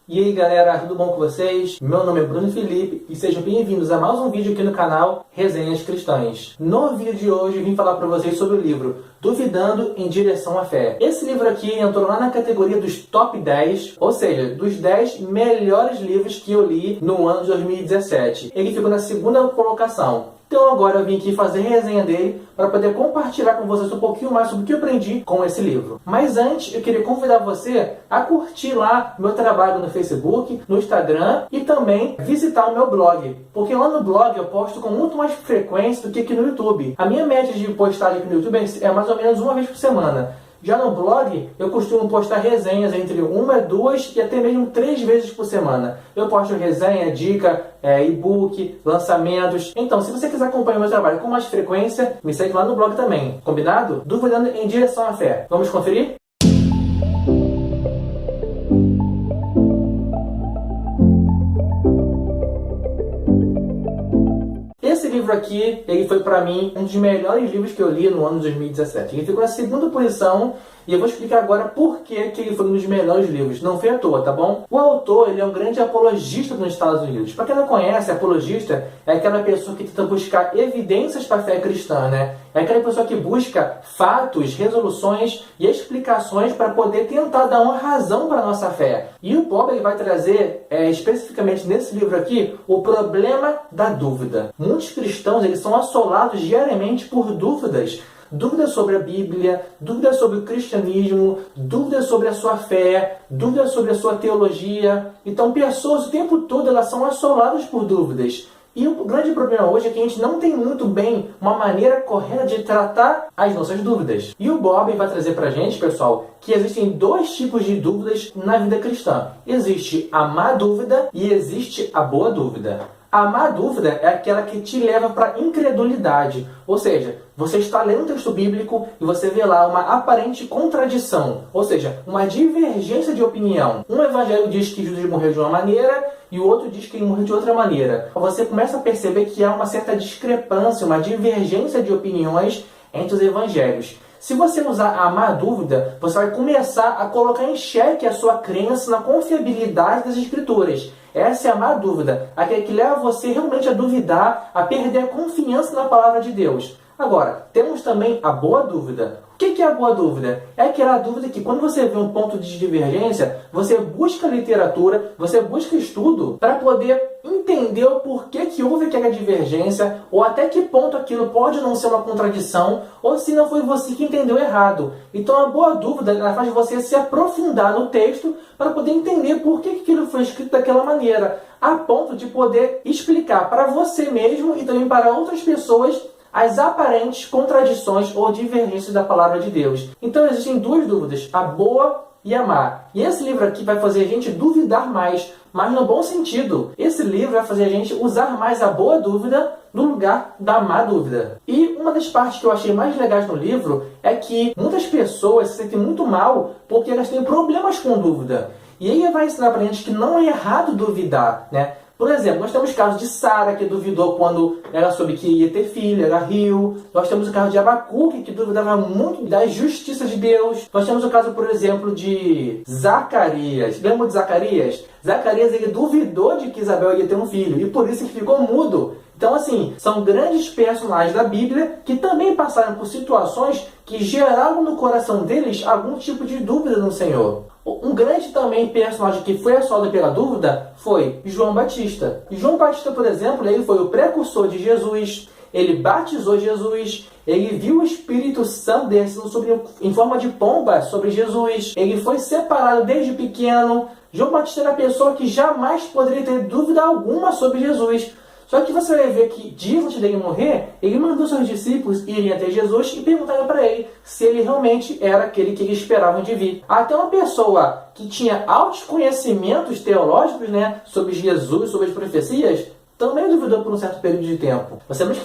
E aí galera, tudo bom com vocês? Meu nome é Bruno Felipe e sejam bem-vindos a mais um vídeo aqui no canal Resenhas Cristãs. No vídeo de hoje eu vim falar para vocês sobre o livro Duvidando em Direção à Fé. Esse livro aqui entrou lá na categoria dos top 10, ou seja, dos 10 melhores livros que eu li no ano de 2017. Ele ficou na segunda colocação. Então agora eu vim aqui fazer resenha dele para poder compartilhar com vocês um pouquinho mais sobre o que eu aprendi com esse livro. Mas antes, eu queria convidar você a curtir lá meu trabalho no Facebook, no Instagram e também visitar o meu blog. Porque lá no blog eu posto com muito mais frequência do que aqui no YouTube. A minha média de postagem aqui no YouTube é mais ou menos uma vez por semana. Já no blog, eu costumo postar resenhas entre 1, 2 e até mesmo 3 vezes por semana. Eu posto resenha, dica, e-book, lançamentos. Então, se você quiser acompanhar o meu trabalho com mais frequência, me segue lá no blog também. Combinado? Duvidando em Direção à Fé. Vamos conferir? Esse livro aqui, ele foi para mim um dos melhores livros que eu li no ano de 2017. Ele ficou na segunda posição e eu vou explicar agora por que ele foi um dos melhores livros. Não foi à toa, tá bom? O autor, ele é um grande apologista nos Estados Unidos. Para quem não conhece, apologista é aquela pessoa que tenta buscar evidências para a fé cristã, né? É aquela pessoa que busca fatos, resoluções e explicações para poder tentar dar uma razão para a nossa fé. E o Bob ele vai trazer, especificamente nesse livro aqui, o problema da dúvida. Muitos cristãos eles são assolados diariamente por dúvidas. Dúvidas sobre a Bíblia, dúvidas sobre o cristianismo, dúvidas sobre a sua fé, dúvidas sobre a sua teologia. Então, pessoas o tempo todo elas são assoladas por dúvidas. E o grande problema hoje é que a gente não tem muito bem uma maneira correta de tratar as nossas dúvidas. E o Bob vai trazer pra gente, pessoal, que existem 2 tipos de dúvidas na vida cristã. Existe a má dúvida e existe a boa dúvida. A má dúvida é aquela que te leva para a incredulidade. Ou seja, você está lendo um texto bíblico e você vê lá uma aparente contradição. Ou seja, uma divergência de opinião. Um evangelho diz que Jesus morreu de uma maneira e o outro diz que ele morreu de outra maneira. Você começa a perceber que há uma certa discrepância, uma divergência de opiniões entre os evangelhos. Se você usar a má dúvida, você vai começar a colocar em xeque a sua crença na confiabilidade das Escrituras. Essa é a má dúvida, aquela que leva você realmente a duvidar, a perder a confiança na palavra de Deus. Agora, temos também a boa dúvida. O que é a boa dúvida? É aquela dúvida que quando você vê um ponto de divergência, você busca literatura, você busca estudo para poder entender o porquê que houve aquela divergência, ou até que ponto aquilo pode não ser uma contradição, ou se não foi você que entendeu errado. Então a boa dúvida ela faz você se aprofundar no texto para poder entender por que aquilo foi escrito daquela maneira, a ponto de poder explicar para você mesmo e também para outras pessoas as aparentes contradições ou divergências da palavra de Deus. Então existem 2 dúvidas, a boa e a má. E esse livro aqui vai fazer a gente duvidar mais, mas no bom sentido. Esse livro vai fazer a gente usar mais a boa dúvida no lugar da má dúvida. E uma das partes que eu achei mais legais no livro é que muitas pessoas se sentem muito mal porque elas têm problemas com dúvida. E ele vai ensinar pra gente que não é errado duvidar, né? Por exemplo, nós temos o caso de Sara, que duvidou quando ela soube que ia ter filho, ela riu. Nós temos o caso de Abacuque, que duvidava muito da justiça de Deus. Nós temos o caso, por exemplo, de Zacarias. Lembra de Zacarias? Zacarias, ele duvidou de que Isabel ia ter um filho, e por isso ele ficou mudo. Então, assim, são grandes personagens da Bíblia que também passaram por situações que geraram no coração deles algum tipo de dúvida no Senhor. Um grande também personagem que foi assolado pela dúvida foi João Batista. E João Batista, por exemplo, ele foi o precursor de Jesus, ele batizou Jesus, ele viu o Espírito Santo descendo em forma de pomba sobre Jesus, ele foi separado desde pequeno. João Batista era a pessoa que jamais poderia ter dúvida alguma sobre Jesus. Só que você vai ver que dias antes dele morrer, ele mandou seus discípulos irem até Jesus e perguntaram para ele se ele realmente era aquele que eles esperavam de vir. Até uma pessoa que tinha altos conhecimentos teológicos, né, sobre Jesus, sobre as profecias, também duvidou por um certo período de tempo. Nós sabemos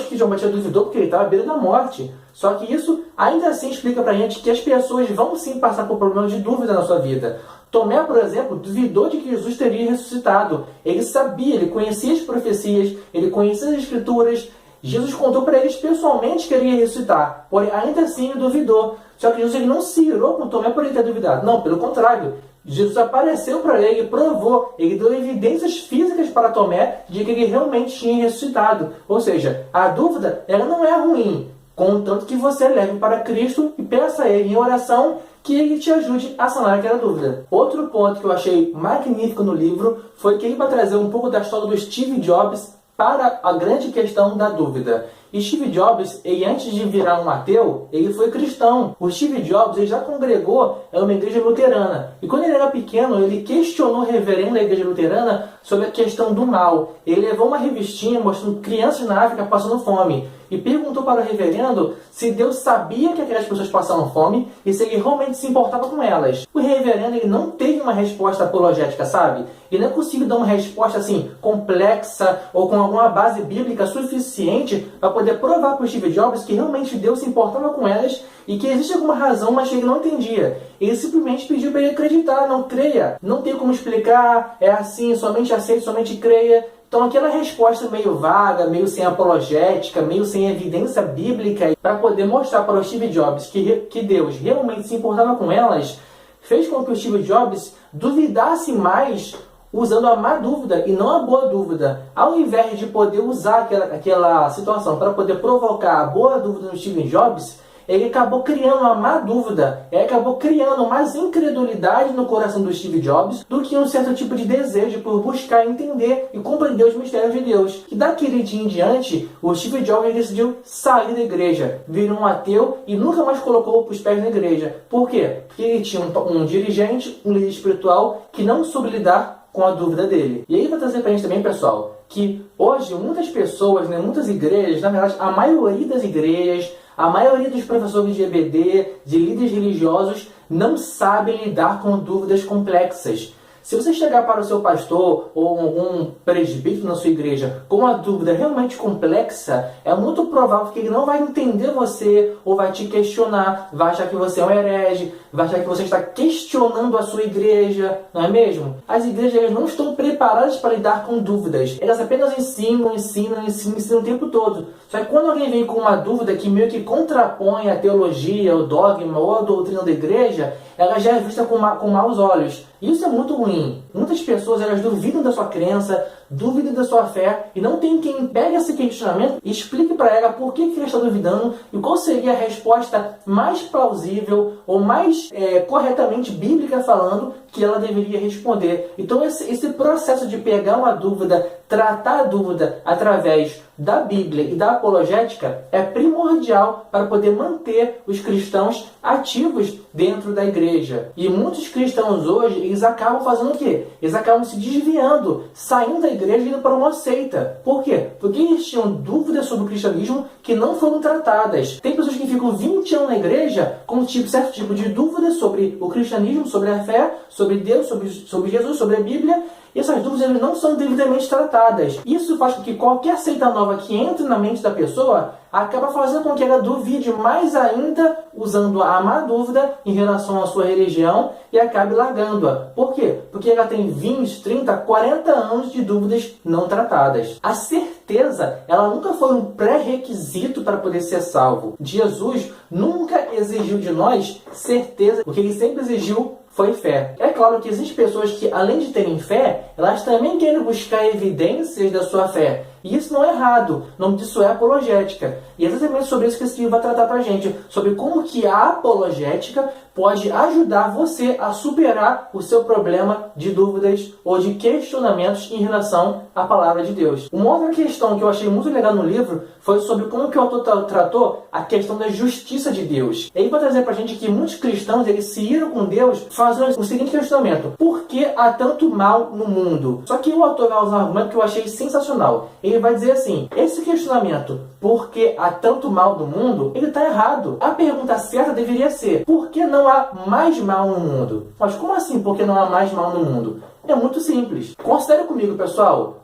que João Batista duvidou porque ele estava à beira da morte. Só que isso ainda assim explica para a gente que as pessoas vão sim passar por problemas de dúvida na sua vida. Tomé, por exemplo, duvidou de que Jesus teria ressuscitado. Ele sabia, ele conhecia as profecias, ele conhecia as Escrituras. Jesus contou para eles pessoalmente que ele ia ressuscitar. Porém, ainda assim ele duvidou. Só que Jesus ele não se irou com Tomé por ele ter duvidado. Não, pelo contrário. Jesus apareceu para ele, provou, ele deu evidências físicas para Tomé de que ele realmente tinha ressuscitado. Ou seja, a dúvida ela não é ruim, contanto que você leve para Cristo e peça a Ele em oração que Ele te ajude a sanar aquela dúvida. Outro ponto que eu achei magnífico no livro foi que ele vai trazer um pouco da história do Steve Jobs para a grande questão da dúvida. E Steve Jobs, ele antes de virar um ateu, ele foi cristão. O Steve Jobs ele já congregou em uma igreja luterana. E quando ele era pequeno, ele questionou o reverendo da igreja luterana sobre a questão do mal. Ele levou uma revistinha mostrando crianças na África passando fome. E perguntou para o reverendo se Deus sabia que aquelas pessoas passavam fome e se ele realmente se importava com elas. O reverendo ele não teve uma resposta apologética, sabe? Ele não conseguiu dar uma resposta assim complexa ou com alguma base bíblica suficiente para poder provar para o Steve Jobs que realmente Deus se importava com elas e que existe alguma razão, mas que ele não entendia. Ele simplesmente pediu para ele acreditar, não creia. Não tem como explicar, é assim, somente aceite, somente creia. Então aquela resposta meio vaga, meio sem apologética, meio sem evidência bíblica, para poder mostrar para o Steve Jobs que Deus realmente se importava com elas, fez com que o Steve Jobs duvidasse mais usando a má dúvida e não a boa dúvida. Ao invés de poder usar aquela situação para poder provocar a boa dúvida no Steve Jobs, ele acabou criando uma má dúvida, ele acabou criando mais incredulidade no coração do Steve Jobs do que um certo tipo de desejo por buscar entender e compreender os mistérios de Deus. E daquele dia em diante, o Steve Jobs decidiu sair da igreja, virou um ateu e nunca mais colocou os pés na igreja. Por quê? Porque ele tinha um dirigente, um líder espiritual que não soube lidar com a dúvida dele. E aí vai trazer pra gente também, pessoal, que hoje muitas pessoas, muitas igrejas, na verdade a maioria das igrejas, a maioria dos professores de EBD, de líderes religiosos, não sabem lidar com dúvidas complexas. Se você chegar para o seu pastor ou algum presbítero na sua igreja com uma dúvida realmente complexa, é muito provável que ele não vai entender você ou vai te questionar, vai achar que você é um herege, vai achar que você está questionando a sua igreja, não é mesmo? As igrejas não estão preparadas para lidar com dúvidas. Elas apenas ensinam o tempo todo. Só que quando alguém vem com uma dúvida que meio que contrapõe a teologia, o dogma ou a doutrina da igreja, ela já é vista com maus olhos. Isso é muito ruim. Muitas pessoas elas duvidam da sua crença, duvidam da sua fé e não tem quem pegue esse questionamento e explique para ela por que ela está duvidando e qual seria a resposta mais plausível ou mais corretamente bíblica falando que ela deveria responder. Então esse processo de pegar uma dúvida, tratar a dúvida através da Bíblia e da apologética é primordial para poder manter os cristãos ativos dentro da igreja. E muitos cristãos hoje, eles acabam fazendo o quê? Eles acabam se desviando, saindo da igreja e indo para uma seita. Por quê? Porque eles tinham dúvidas sobre o cristianismo que não foram tratadas. Tem pessoas que ficam 20 anos na igreja com certo tipo de dúvidas sobre o cristianismo, sobre a fé, sobre Deus, sobre Jesus, sobre a Bíblia, e essas dúvidas não são devidamente tratadas. Isso faz com que qualquer seita nova que entre na mente da pessoa acaba fazendo com que ela duvide mais ainda, usando a má dúvida em relação à sua religião e acabe largando-a. Por quê? Porque ela tem 20, 30, 40 anos de dúvidas não tratadas. A certeza, ela nunca foi um pré-requisito para poder ser salvo. Jesus nunca exigiu de nós certeza, o que ele sempre exigiu foi fé. É claro que existem pessoas que, além de terem fé, elas também querem buscar evidências da sua fé. E isso não é errado. O nome disso é apologética. E é exatamente sobre isso que esse livro vai tratar pra gente. Sobre como que a apologética pode ajudar você a superar o seu problema de dúvidas ou de questionamentos em relação à palavra de Deus. Uma outra questão que eu achei muito legal no livro foi sobre como que o autor tratou a questão da justiça de Deus. Ele vai trazer pra gente que muitos cristãos eles se iram com Deus fazendo o seguinte questionamento: por que há tanto mal no mundo? Só que o autor vai usar um argumento que eu achei sensacional. Ele vai dizer assim: esse questionamento, por que há tanto mal no mundo, ele está errado. A pergunta certa deveria ser: por que não há mais mal no mundo? Mas como assim, por que não há mais mal no mundo? É muito simples. Considere comigo, pessoal.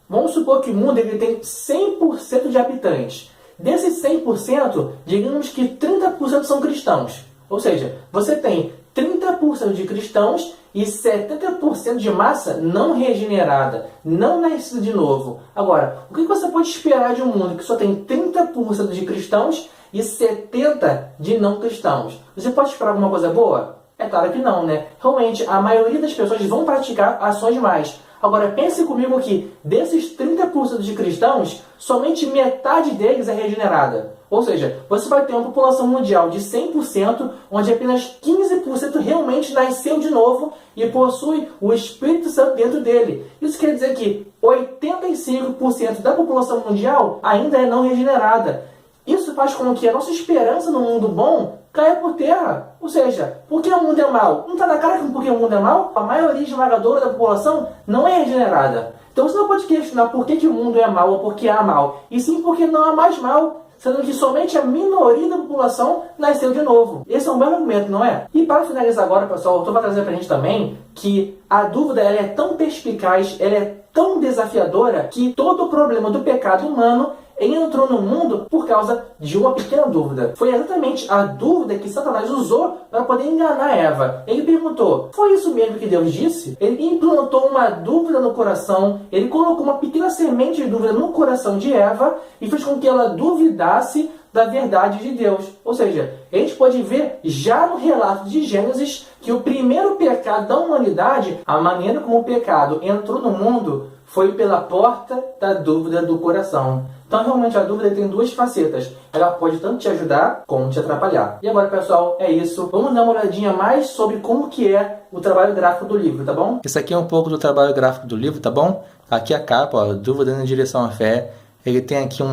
Vamos supor que o mundo ele tem 100% de habitantes. Desses 100%, digamos que 30% são cristãos. Ou seja, você tem 30% de cristãos e 70% de massa não regenerada, não nascida de novo. Agora, o que você pode esperar de um mundo que só tem 30% de cristãos e 70% de não cristãos? Você pode esperar alguma coisa boa? É claro que não, né? Realmente, a maioria das pessoas vão praticar ações mais. Agora, pense comigo que desses 30% de cristãos, somente metade deles é regenerada. Ou seja, você vai ter uma população mundial de 100%, onde apenas 15% realmente nasceu de novo e possui o Espírito Santo dentro dele. Isso quer dizer que 85% da população mundial ainda é não regenerada. Isso faz com que a nossa esperança no mundo bom caia por terra. Ou seja, por que o mundo é mau? Não está na cara que porque o mundo é mau? A maioria esmagadora da população não é regenerada. Então você não pode questionar por que o mundo é mau ou por que há mal, e sim porque não há mais mal, sendo que somente a minoria da população nasceu de novo. Esse é um belo argumento, não é? E para finalizar agora, pessoal, eu estou para trazer para a gente também que a dúvida ela é tão perspicaz, ela é tão desafiadora, que todo o problema do pecado humano entrou no mundo por causa de uma pequena dúvida. Foi exatamente a dúvida que Satanás usou para poder enganar Eva. Ele perguntou, foi isso mesmo que Deus disse? Ele implantou uma dúvida no coração, ele colocou uma pequena semente de dúvida no coração de Eva e fez com que ela duvidasse da verdade de Deus. Ou seja, a gente pode ver já no relato de Gênesis que o primeiro pecado da humanidade, a maneira como o pecado entrou no mundo, foi pela porta da dúvida do coração. Então, realmente, a dúvida tem duas facetas. Ela pode tanto te ajudar, como te atrapalhar. E agora, pessoal, é isso. Vamos dar uma olhadinha mais sobre como que é o trabalho gráfico do livro, tá bom? Esse aqui é um pouco do trabalho gráfico do livro, tá bom? Aqui a capa, ó, Dúvida na Direção à Fé. Ele tem aqui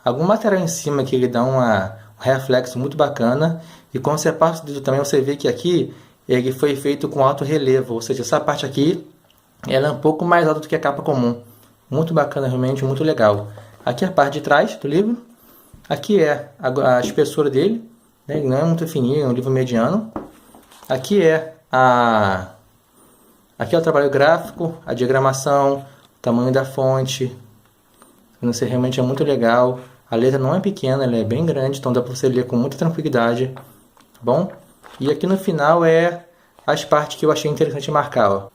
algum material em cima que ele dá um reflexo muito bacana. E quando você passa o dedo também, você vê que aqui ele foi feito com alto relevo. Ou seja, essa parte aqui ela é um pouco mais alta do que a capa comum. Muito bacana, realmente, muito legal. Aqui é a parte de trás do livro. Aqui é a espessura dele, né? Ele não é muito fininho, é um livro mediano. Aqui é o trabalho gráfico, a diagramação, o tamanho da fonte. Não sei, realmente é muito legal. A letra não é pequena, ela é bem grande, então dá para você ler com muita tranquilidade. Tá bom? E aqui no final é as partes que eu achei interessante marcar, ó.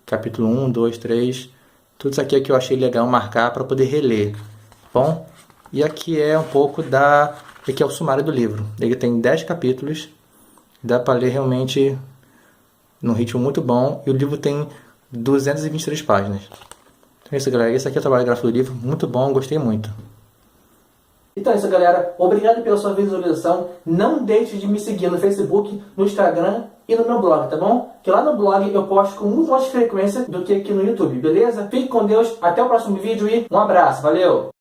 Capítulo 1, 2, 3. Tudo isso aqui é que eu achei legal marcar para poder reler. Bom? E aqui é um pouco aqui é o sumário do livro. Ele tem 10 capítulos. Dá para ler realmente num ritmo muito bom. E o livro tem 223 páginas. Então é isso, galera. Esse aqui é o trabalho gráfico do livro. Muito bom, gostei muito. Então é isso, galera. Obrigado pela sua visualização. Não deixe de me seguir no Facebook, no Instagram e no meu blog, tá bom? Que lá no blog eu posto com muito mais frequência do que aqui no YouTube, beleza? Fique com Deus, até o próximo vídeo e um abraço, valeu!